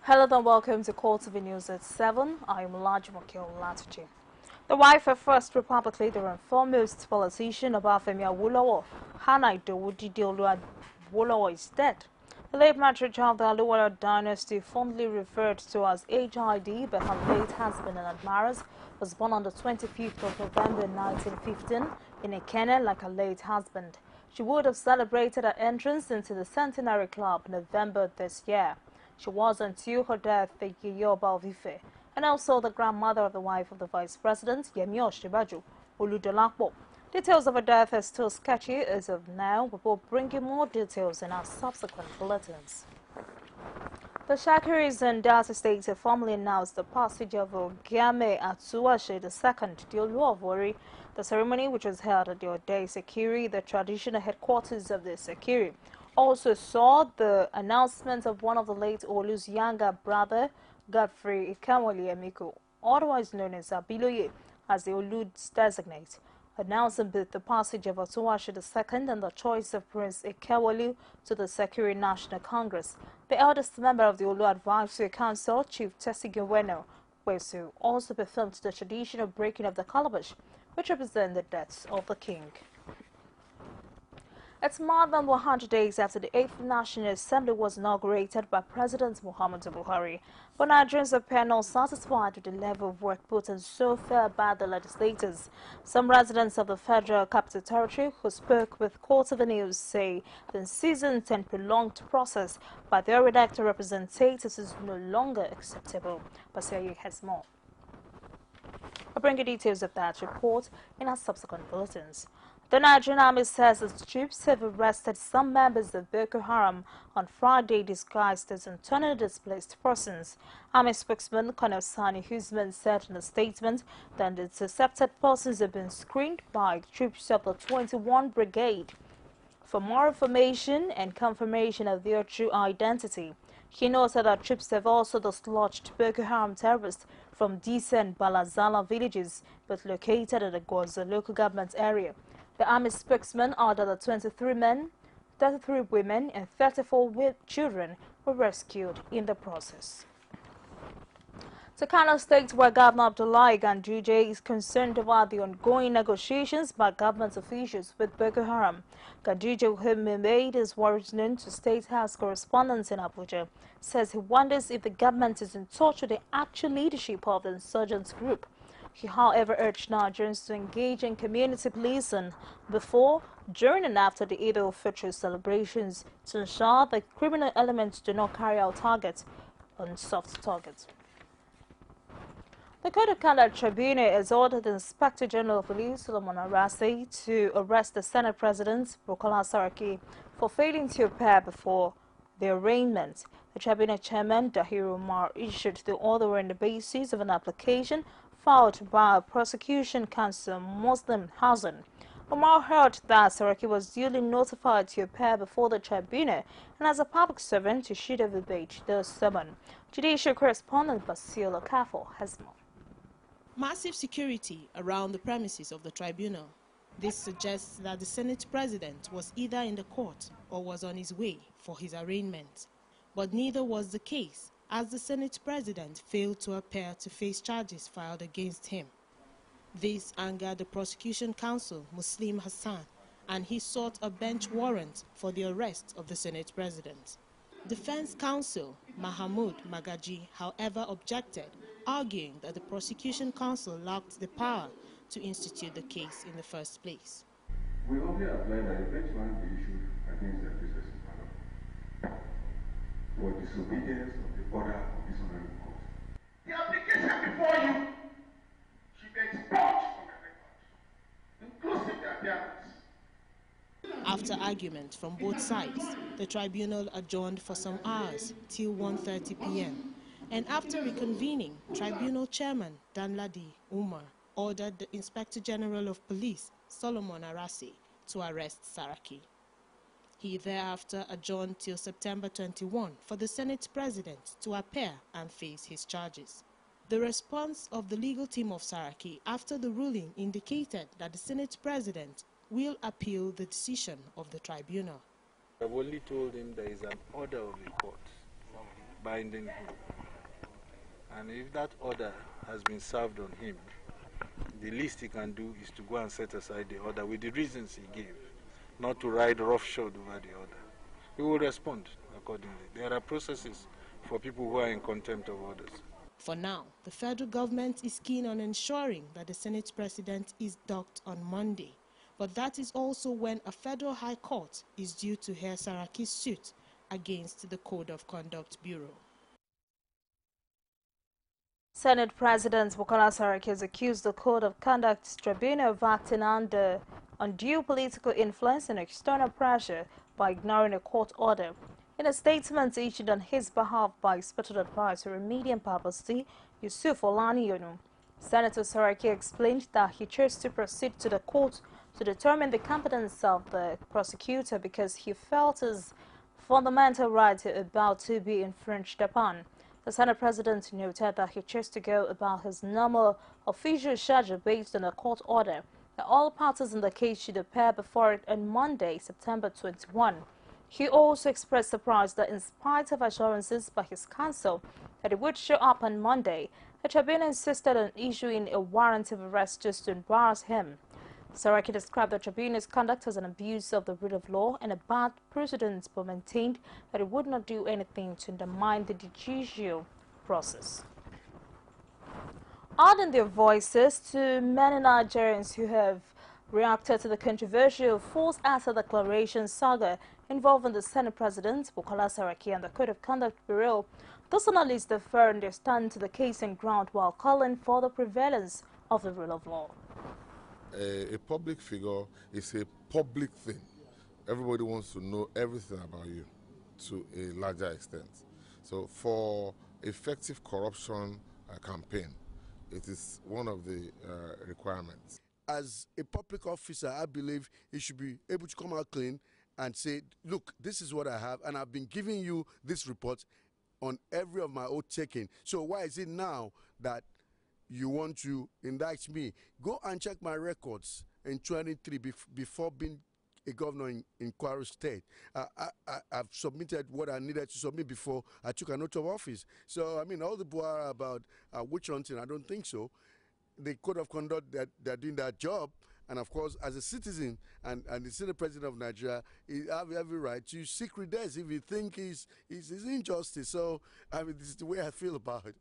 Hello and welcome to CoreTV News at 7. I am Lajimoke Olatuchi. The wife of First Republic leader and foremost politician Obafemi Awolowo, Hannah Idowu Awolowo, is dead. The late matriarch of the Awolowo dynasty, fondly referred to as HID by her late husband and admirers, was born on the 25th of November 1915 in Ekene like her late husband. She would have celebrated her entrance into the Centenary Club in November this year. She was until her death the Yoruba of Ife, and also the grandmother of the wife of the Vice President, Yemi Osinbajo, Oludolapo. Details of her death are still sketchy as of now. We will bring you more details in our subsequent bulletins. The Shakiris and Delta States have formally announced the passage of Ogiame Atuwashe II, the Olu of Warri. The ceremony, which was held at the Ode Sekiri, the traditional headquarters of the Sekiri, also saw the announcement of one of the late Olu's younger brother, Godfrey Ikamwali Emiko, otherwise known as Abiloye, as the Olu's designate, announcing both the passage of Atuwashe II and the choice of Prince Ikewali to the Sekiri National Congress. The eldest member of the Olu Advisory Council, Chief Tessigeweno Wesu, also performed the traditional breaking of the calabash, which represents the death of the king. It's more than 100 days after the 8th National Assembly was inaugurated by President Muhammadu Buhari, but Nigerians appear not satisfied with the level of work put in so far by the legislators. Some residents of the Federal Capital Territory who spoke with CoreTV News say the unseasoned and prolonged process by their elected representatives is no longer acceptable. Basayi has more. I'll bring you details of that report in our subsequent bulletins. The Nigerian Army says its troops have arrested some members of Boko Haram on Friday disguised as internally displaced persons. Army spokesman Colonel Sani Husman said in a statement that the intercepted persons have been screened by troops of the 21 Brigade. For more information and confirmation of their true identity, he noted that troops have also dislodged Boko Haram terrorists from Disa and Balazala villages, both located in the Gwoza local government area. The army spokesman added that 23 men, 33 women, and 34 children were rescued in the process. To Kano State, where Governor Abdullahi Ganduje is concerned about the ongoing negotiations by government officials with Boko Haram. Ganduje, who made his words known to State House correspondents in Abuja, says he wonders if the government is in touch with the actual leadership of the insurgents group. He, however, urged Nigerians to engage in community policing before, during and after the Eid al-Fitr celebrations to ensure that criminal elements do not carry out targets on soft targets. The Court of Conduct Tribunal has ordered the Inspector General of Police, Solomon Arase, to arrest the Senate President, Bukola Saraki, for failing to appear before the arraignment. The Tribunal Chairman, Dahiru Umar, issued the order on the basis of an application filed by Prosecution Counsel Muslim Hassan. Umar heard that Saraki was duly notified to appear before the tribunal and as a public servant to should have obeyed the summons. Judicial correspondent Basil Okafo has more. Massive security around the premises of the tribunal. This suggests that the Senate President was either in the court or was on his way for his arraignment. But neither was the case, as the Senate President failed to appear to face charges filed against him. This angered the prosecution counsel, Muslim Hassan, and he sought a bench warrant for the arrest of the Senate President. Defense counsel Mahamoud Magaji, however, objected, arguing that the prosecution counsel lacked the power to institute the case in the first place. We only apply that the bench warrant be issued against the accusers for disobedience of the order of this honorable court. The application before you should be expunged from the record, inclusive the appearance. After argument from both sides, the tribunal adjourned for some hours till 1:30 p.m. And after reconvening, Tribunal Chairman Danladi Umar ordered the Inspector General of Police, Solomon Arase, to arrest Saraki. He thereafter adjourned till September 21 for the Senate President to appear and face his charges. The response of the legal team of Saraki after the ruling indicated that the Senate President will appeal the decision of the tribunal. I've only told him there is an order of the court binding him. And if that order has been served on him, the least he can do is to go and set aside the order with the reasons he gave, not to ride roughshod over the order. He will respond accordingly. There are processes for people who are in contempt of orders. For now, the federal government is keen on ensuring that the Senate president is docked on Monday. But that is also when a federal high court is due to hear Saraki's suit against the Code of Conduct Bureau. Senate President Bukola Saraki has accused the Code of Conduct Tribunal of acting under undue political influence and external pressure by ignoring a court order. In a statement issued on his behalf by Special Advisor on Media and Publicity, Yusuf Olaniyonu, Senator Saraki explained that he chose to proceed to the court to determine the competence of the prosecutor because he felt his fundamental rights are about to be infringed upon. The Senate President noted that he chose to go about his normal official schedule based on a court order that all parties in the case should appear before it on Monday, September 21. He also expressed surprise that in spite of assurances by his counsel that he would show up on Monday, the tribunal insisted on issuing a warrant of arrest just to embarrass him. Saraki described the tribunal's conduct as an abuse of the rule of law and a bad precedent, but maintained that it would not do anything to undermine the judicial process. Adding their voices to many Nigerians who have reacted to the controversial False Answer Declaration saga involving the Senate President, Bukola Saraki, and the Code of Conduct Bureau, those analysts defer in their stand to the case and ground while calling for the prevalence of the rule of law. A public figure is a public thing. Everybody wants to know everything about you to a larger extent. So for effective corruption campaign, it is one of the requirements. As a public officer, I believe he should be able to come out clean and say, look, this is what I have, and I've been giving you this report on every of my own taking. So why is it now that you want to indict me? Go and check my records in 23 before being a governor in Kwara State. I've submitted what I needed to submit before I took an oath of office. So, I mean, all the buah about witch hunting, I don't think so. The Code of Conduct, they're doing that job. And, of course, as a citizen and the Senate President of Nigeria, he have every right to seek redress if you think it's injustice. So, I mean, this is the way I feel about it.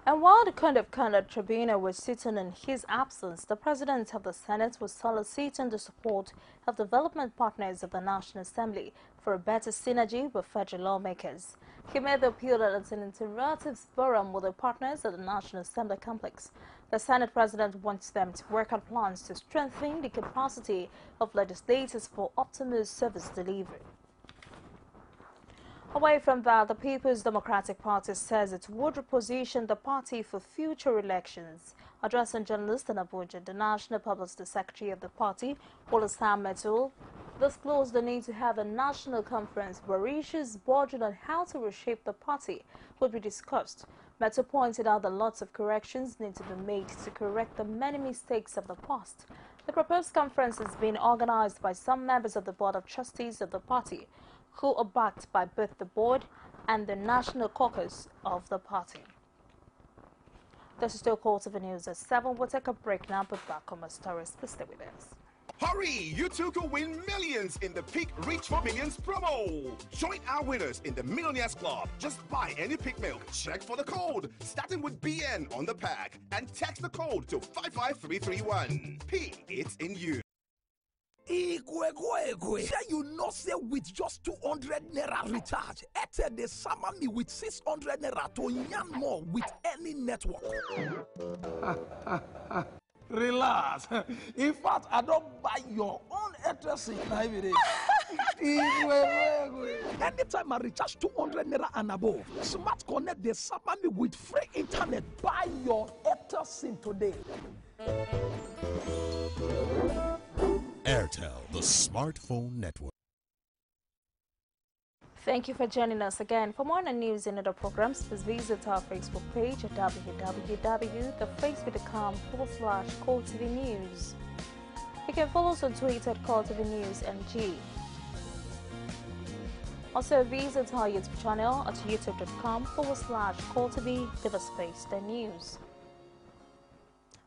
And while the Code of Conduct Tribunal was sitting in his absence, the President of the Senate was soliciting the support of development partners of the National Assembly for a better synergy with federal lawmakers. He made the appeal that it's an interactive forum with the partners at the National Assembly complex. The Senate President wants them to work on plans to strengthen the capacity of legislators for optimal service delivery. Away from that, the People's Democratic Party says it would reposition the party for future elections. Addressing journalists in Abuja, the National Publicity Secretary of the party, Wallace Metul, disclosed the need to have a national conference where issues bordering on how to reshape the party would be discussed. Metul pointed out that lots of corrections need to be made to correct the many mistakes of the past. The proposed conference is being organized by some members of the Board of Trustees of the party, who are backed by both the board and the national caucus of the party. This is still CoreTV News at 7. We'll take a break now, but back on my stories. Please stay with us. Hurry! You too could win millions in the Peak Reach for Millions promo. Join our winners in the Millionaires Club. Just buy any Peak milk, check for the code, starting with BN on the pack, and text the code to 55331. Peak, it's in you. Igwe. Shall you not say with just 200 naira recharge? Airtel they summer me with 600 naira to yarn more with any network. Relax. In fact, I don't buy your own Airtel SIM every day. Anytime I recharge 200 naira and above, Smart Connect they summer me with free internet. Buy your Airtel SIM today. Airtel, the smartphone network. Thank you for joining us again. For more on the news and other programs, please visit our Facebook page at www.facebook.com/CoreTV News. You can follow us on Twitter at CoreTV News NG. Also visit our YouTube channel at youtube.com/CoreTV. Give us space the news.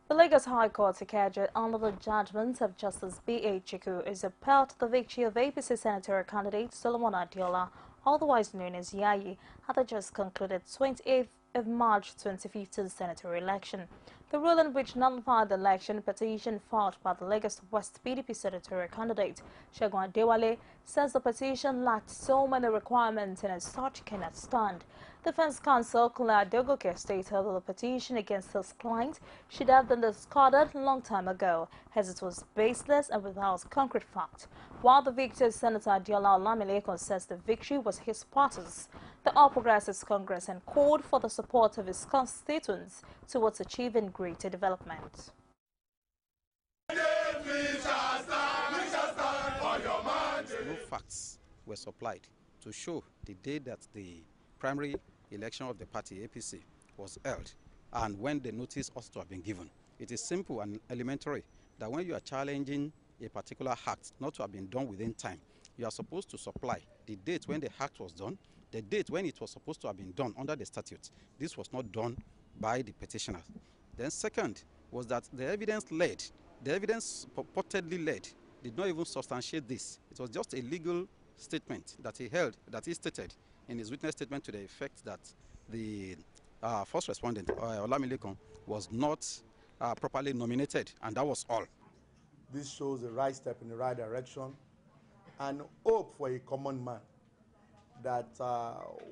The Lagos High Court Ikeja, under the judgment of Justice B.A. Chiku, is upheld the victory of APC senatorial candidate Solomon Adiola, otherwise known as Yayi, at the just concluded 28th of March 2015 senatorial election. The ruling, which nullified the election petition filed by the Lagos West PDP senatorial candidate Segun Adewale, says the petition lacked so many requirements and as such cannot stand. Defense counsel Kula Adegoke stated that the petition against his client should have been discarded a long time ago, as it was baseless and without concrete fact. While the victor, Senator Adiola Olamilekun, says the victory was his party's. The All Progressives Congress and called for the support of his constituents towards achieving greater development. No facts were supplied to show the day that the primary election of the party APC was held and when the notice ought to have been given. It is simple and elementary that when you are challenging a particular act not to have been done within time, you are supposed to supply the date when the act was done, the date when it was supposed to have been done under the statute. This was not done by the petitioner. Then second was that the evidence purportedly led, did not even substantiate this. It was just a legal statement that he stated in his witness statement to the effect that the first respondent, Olamilekun, was not properly nominated, and that was all. This shows the right step in the right direction and hope for a common man that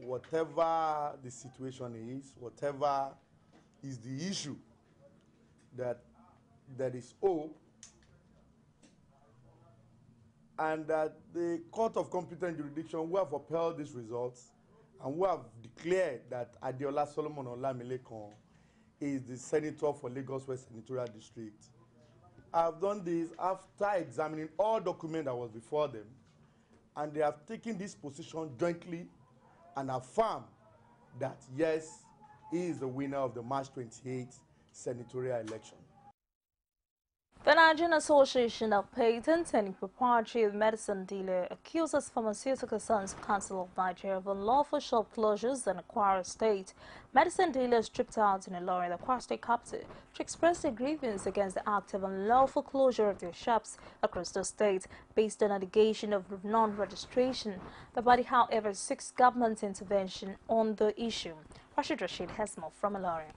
whatever the situation is, whatever is the issue, that there is hope, and that the Court of Competent Jurisdiction who have upheld these results and who have declared that Adiola Solomon Olamilekun is the senator for Lagos West Senatorial District, have done this after examining all documents that was before them, and they have taken this position jointly and affirm that yes, he is the winner of the March 28th senatorial election. The Nigerian Association of Patent and Proprietary Medicine Dealer accuses Pharmaceutical Science Council of Nigeria of unlawful shop closures in Kwara State. Medicine dealers tripped out in Ilorin, the Kwara State capital, to express their grievance against the act of unlawful closure of their shops across the state based on allegation of non-registration. The body, however, seeks government intervention on the issue. Rashid has more from Ilorin.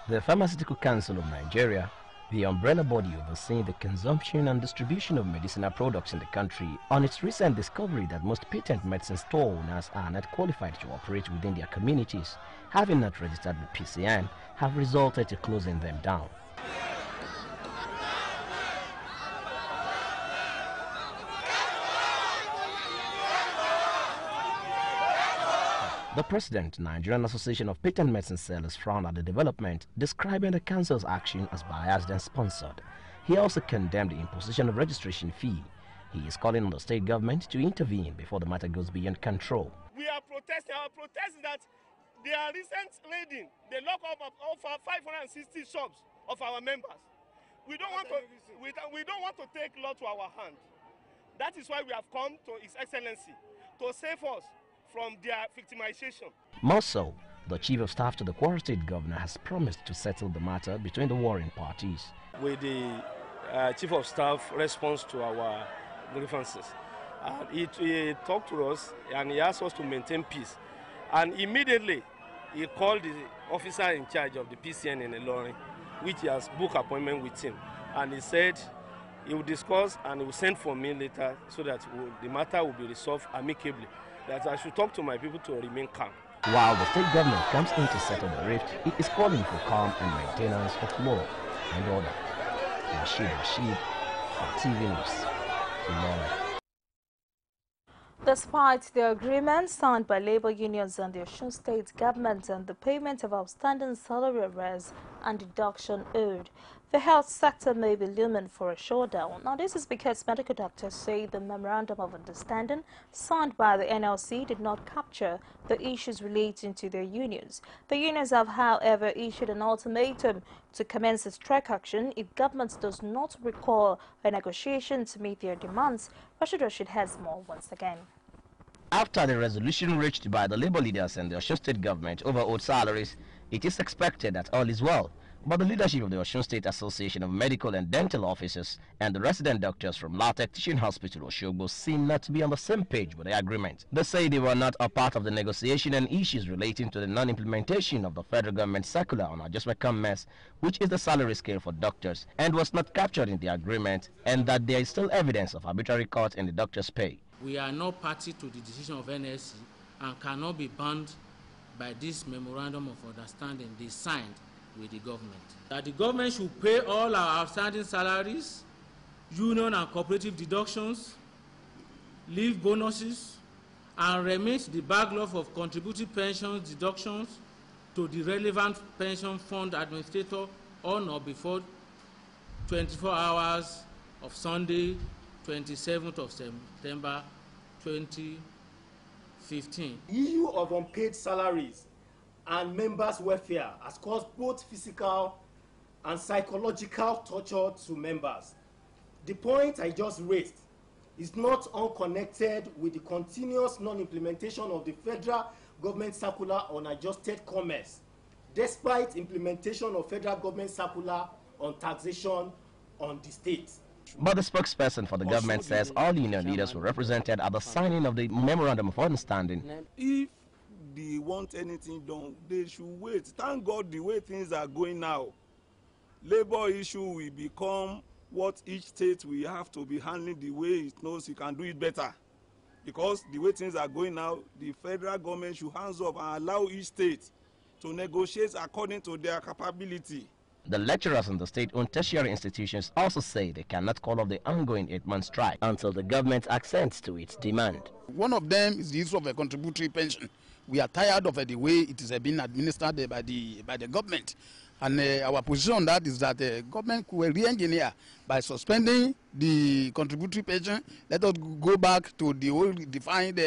The Pharmaceutical Council of Nigeria, the umbrella body overseeing the consumption and distribution of medicinal products in the country, on its recent discovery that most patent medicine store owners are not qualified to operate within their communities, having not registered with PCN, have resulted in closing them down. The president, Nigerian Association of Patent Medicine Sellers, frowned at the development, describing the council's action as biased and sponsored. He also condemned the imposition of registration fee. He is calling on the state government to intervene before the matter goes beyond control. We are protesting. Our protest is that there are recent raiding, the lock up of over 560 shops of our members. We don't want to take law to our hand. That is why we have come to His Excellency to save us from their victimization. More so, the Chief of Staff to the Kwara State Governor has promised to settle the matter between the warring parties. With the Chief of Staff response to our grievances, he talked to us and he asked us to maintain peace. And immediately he called the officer in charge of the PCN in Ilorin, which he has booked appointment with him. And he said he will discuss and he will send for me later so that the matter will be resolved amicably. That I should talk to my people to remain calm. While the state government comes in to settle the rift, it is calling for calm and maintenance of law and order. Rashid for TV News. Despite the agreement signed by labor unions and the Osun State government and the payment of outstanding salary arrears and deduction owed, the health sector may be looming for a showdown. Now, this is because medical doctors say the memorandum of understanding signed by the NLC did not capture the issues relating to their unions. The unions have, however, issued an ultimatum to commence a strike action if government does not recall a negotiation to meet their demands. Rashid has more once again. After the resolution reached by the labor leaders and the Osun State government over old salaries, it is expected that all is well. But the leadership of the Osun State Association of Medical and Dental Officers and the resident doctors from LATEC Teaching Hospital Oshogbo seem not to be on the same page with the agreement. They say they were not a part of the negotiation and issues relating to the non-implementation of the federal government circular on adjustment commerce, which is the salary scale for doctors, and was not captured in the agreement, and that there is still evidence of arbitrary cut in the doctors' pay. We are not party to the decision of NSC and cannot be bound by this memorandum of understanding they signed with the government. That the government should pay all our outstanding salaries, union and cooperative deductions, leave bonuses, and remit the backlog of contributory pensions deductions to the relevant pension fund administrator on or before 24 hours of Sunday, 27th of September 2015. The issue of unpaid salaries and members' welfare has caused both physical and psychological torture to members. The point I just raised is not unconnected with the continuous non-implementation of the federal government circular on adjusted commerce, despite implementation of federal government circular on taxation on the state. But the spokesperson for the government says all union leaders were represented at the signing of the memorandum of understanding. If they want anything done, they should wait. Thank God the way things are going now. Labor issue will become what each state will have to be handling the way it knows it can do it better. Because the way things are going now, the federal government should hands up and allow each state to negotiate according to their capability. The lecturers in the state-owned tertiary institutions also say they cannot call off the ongoing 8-month strike until the government accents to its demand. One of them is the issue of a contributory pension. We are tired of the way it is being administered by the government. And our position on that is that the government could re-engineer by suspending the contributory pension. Let us go back to the old defined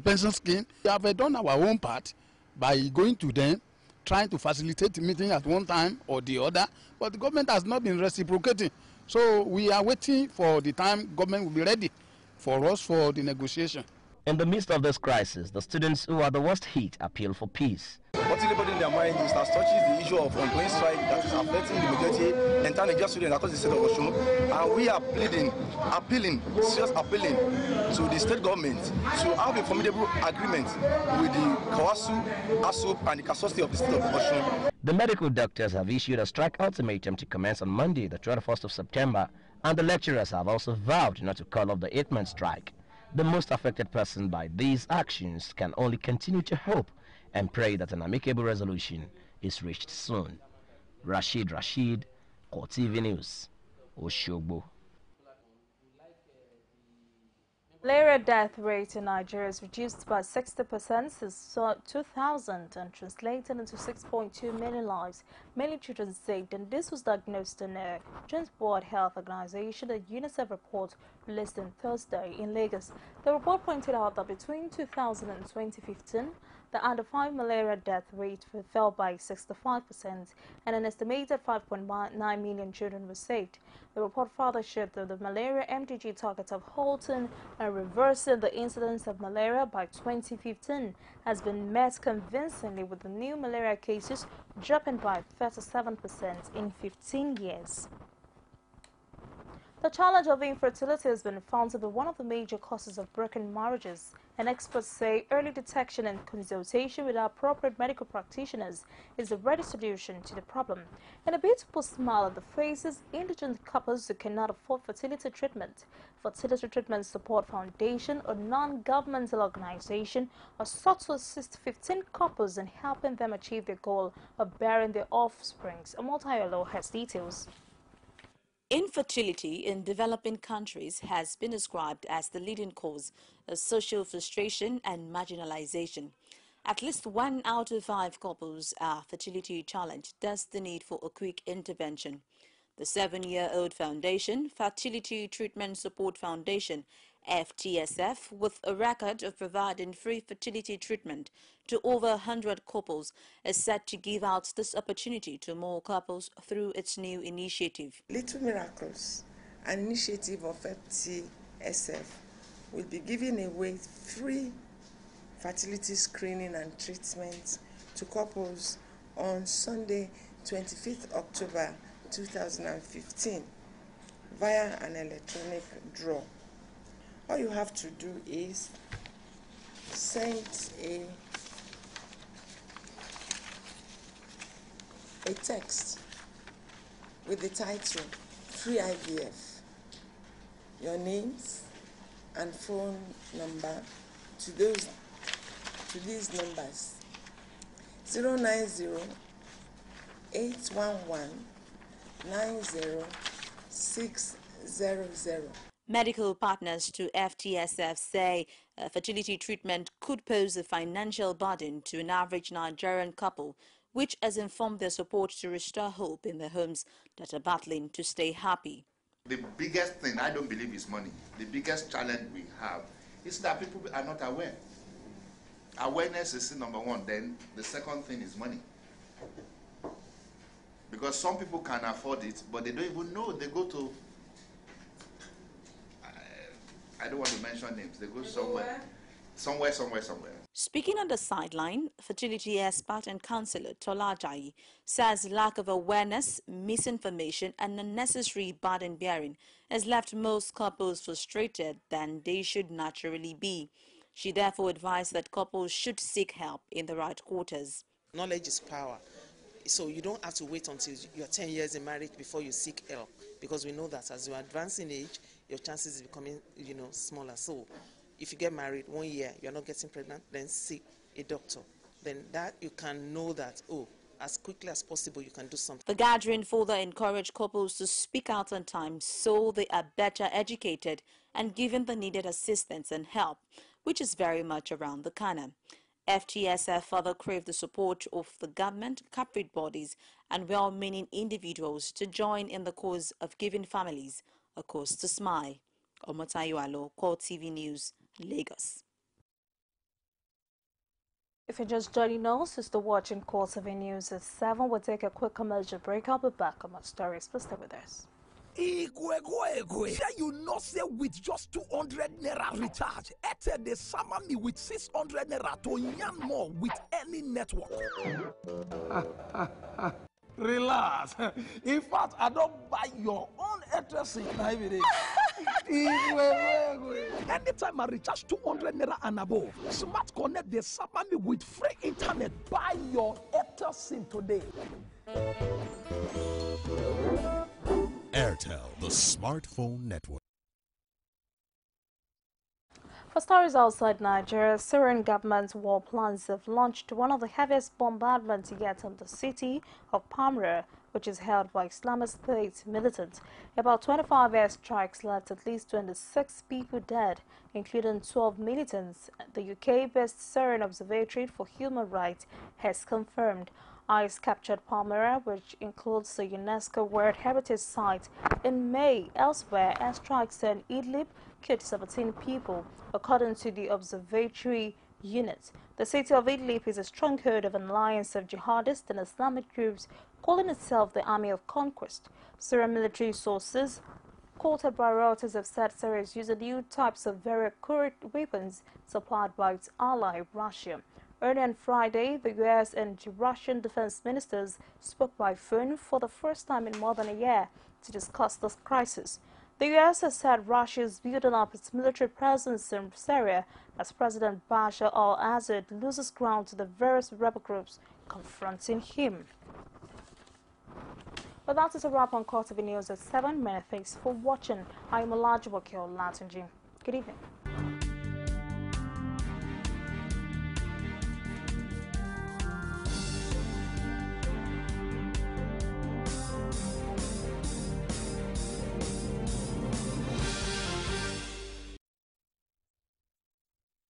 pension scheme. We have done our own part by going to them, trying to facilitate the meeting at one time or the other, but the government has not been reciprocating. So we are waiting for the time government will be ready for us for the negotiation. In the midst of this crisis, the students who are the worst hit appeal for peace. What is in their mind is that touches the issue of ongoing strike that is affecting the majority entire Nigerian students across the state of Osun, and we are appealing to the state government to have a formidable agreement with the Kawasu, ASUP, and the Kasosty of the state of Osun. The medical doctors have issued a strike ultimatum to commence on Monday, the 21st of September, and the lecturers have also vowed not to call off the 8-month strike. The most affected person by these actions can only continue to hope and pray that an amicable resolution is reached soon. Rashid, CoreTV News, Oshogbo. Malaria death rate in Nigeria is reduced by 60% since 2000 and translated into 6.2 million lives, mainly children saved. And this was diagnosed in a Joint World Health Organization, a UNICEF report released on Thursday in Lagos. The report pointed out that between 2000 and 2015, the under-5 malaria death rate fell by 65%, and an estimated 5.9 million children were saved. The report further showed that the malaria MDG target of halting and reversing the incidence of malaria by 2015 has been met convincingly, with the new malaria cases dropping by 37% in 15 years. The challenge of infertility has been found to be one of the major causes of broken marriages, and experts say early detection and consultation with appropriate medical practitioners is the ready solution to the problem. In a bid to put a smile on the faces, indigent couples who cannot afford fertility treatment, Fertility Treatment Support Foundation, a non-governmental organization, are sought to assist 15 couples in helping them achieve their goal of bearing their offspring. Amotayolo has details. Infertility in developing countries has been described as the leading cause of social frustration and marginalization. At least 1 out of 5 couples are fertility challenged, thus the need for a quick intervention. The 7-year-old foundation, Fertility Treatment Support Foundation, FTSF, with a record of providing free fertility treatment to over 100 couples, is set to give out this opportunity to more couples through its new initiative. Little Miracles, an initiative of FTSF, will be giving away free fertility screening and treatment to couples on Sunday, 25th October 2015 via an electronic draw. All you have to do is send a text with the title Free IVF, your names and phone number to these numbers 090-811-90600. Medical partners to FTSF say fertility treatment could pose a financial burden to an average Nigerian couple, which has informed their support to restore hope in their homes that are battling to stay happy. The biggest thing, I don't believe, is money. The biggest challenge we have is that people are not aware. Awareness is number one. Then the second thing is money. Because some people can afford it, but they don't even know. They go to, I don't want to mention names. They go somewhere. Speaking on the sideline, fertility expert and counsellor Tola Ajayi says lack of awareness, misinformation and unnecessary burden bearing has left most couples frustrated than they should naturally be. She therefore advised that couples should seek help in the right quarters. Knowledge is power. So you don't have to wait until you're 10 years in marriage before you seek help, because we know that as you advance in age, your chances is becoming, smaller. So if you get married 1 year, you're not getting pregnant, then seek a doctor. Then that you can know that, as quickly as possible you can do something. The gathering further encouraged couples to speak out on time so they are better educated and given the needed assistance and help, which is very much around the corner. FTSF further craved the support of the government, corporate bodies and well-meaning individuals to join in the cause of giving families a cause to smile. Omotayo Alo, CoreTV News, Lagos. If you're just joining us, it's the watching CoreTV News at 7. We'll take a quick commercial break. I'll be back on my stories. Please stay with us. Sure, you know, say with just 200 naira recharge, Airtel they summer me with 600 naira to yarn more with any network. Relax. In fact, I don't buy your own Airtel SIM every day. Anytime I recharge 200 naira and above, Smart Connect they summer me with free internet. Buy your Airtel SIM today. Airtel, the smartphone network. For stories outside Nigeria, Syrian government war plans have launched one of the heaviest bombardments yet on the city of Palmyra, which is held by Islamic State militants. About 25 airstrikes left at least 26 people dead, including 12 militants. The UK-based Syrian Observatory for Human Rights has confirmed ICE captured Palmyra, which includes the UNESCO World Heritage Site, in May. Elsewhere, airstrikes in Idlib killed 17 people, according to the observatory unit. The city of Idlib is a stronghold of an alliance of jihadists and Islamic groups calling itself the Army of Conquest. Syrian military sources quoted by Reuters have said Syria is using new types of very accurate weapons supplied by its ally, Russia. Earlier on Friday, the U.S. and Russian defense ministers spoke by phone for the first time in more than a year to discuss this crisis. The U.S. has said Russia is building up its military presence in Syria as President Bashar al-Assad loses ground to the various rebel groups confronting him. Well, that is a wrap on CoreTV News at 7. Many thanks for watching. I am Olajumoke Olatunji. Good evening.